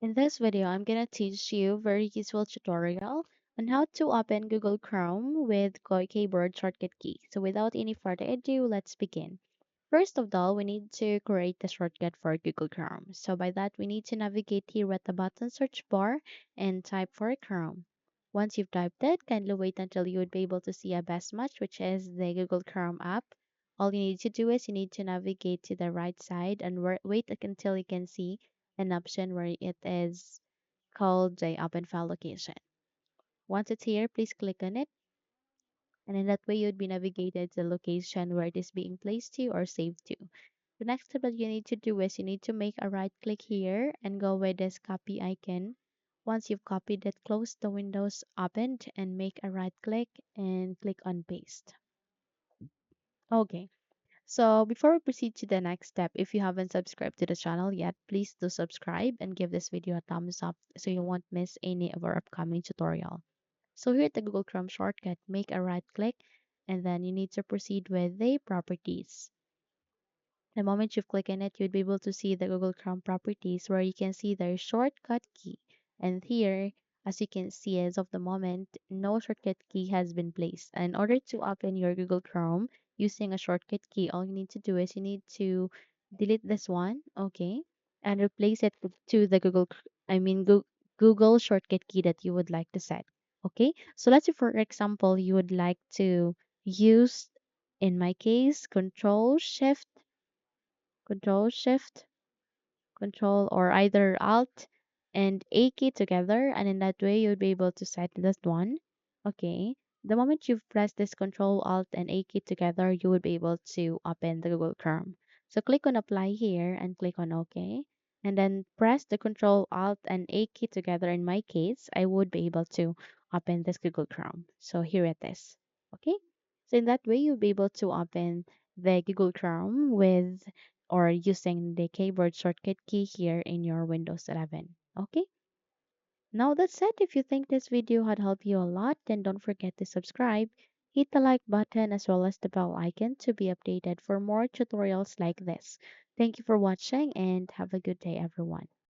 In this video, I'm gonna teach you very useful tutorial on how to open Google Chrome with keyboard shortcut key. So without any further ado, let's begin. First of all, we need to create the shortcut for Google Chrome. So by that, we need to navigate here at the button search bar and type for Chrome. Once you've typed it, kindly wait until you would be able to see a best match, which is the Google Chrome app. All you need to do is you need to navigate to the right side and wait until you can see an option where it is called the open file location. Once it's here, please click on it, and in that way you'd be navigated to the location where it is being placed to or saved to. The next step that you need to do is you need to make a right click here and go with this copy icon. Once you've copied it, close the windows opened and make a right click and click on paste. Okay. So before we proceed to the next step, if you haven't subscribed to the channel yet, please do subscribe and give this video a thumbs up so you won't miss any of our upcoming tutorial. So here at the Google Chrome shortcut, make a right click and then you need to proceed with the properties. The moment you click on it, you'd be able to see the Google Chrome properties where you can see their shortcut key. And here, as you can see, as of the moment, no shortcut key has been placed. And in order to open your Google Chrome using a shortcut key, all you need to do is you need to delete this one, okay, and replace it to the Google shortcut key that you would like to set. Okay, so let's say for example, you would like to use, in my case, Control Shift, Control, or either Alt and A key together, and in that way you'll be able to set this one. Okay. The moment you've pressed this Control Alt and A key together, you will be able to open the Google Chrome. So click on Apply here and click on OK. And then press the Control Alt and A key together. In my case, I would be able to open this Google Chrome. So here it is. Okay. So in that way, you'll be able to open the Google Chrome with or using the keyboard shortcut key here in your Windows 11. Okay, now that's it. If you think this video had helped you a lot, then don't forget to subscribe, hit the like button as well as the bell icon to be updated for more tutorials like this. Thank you for watching and have a good day, everyone.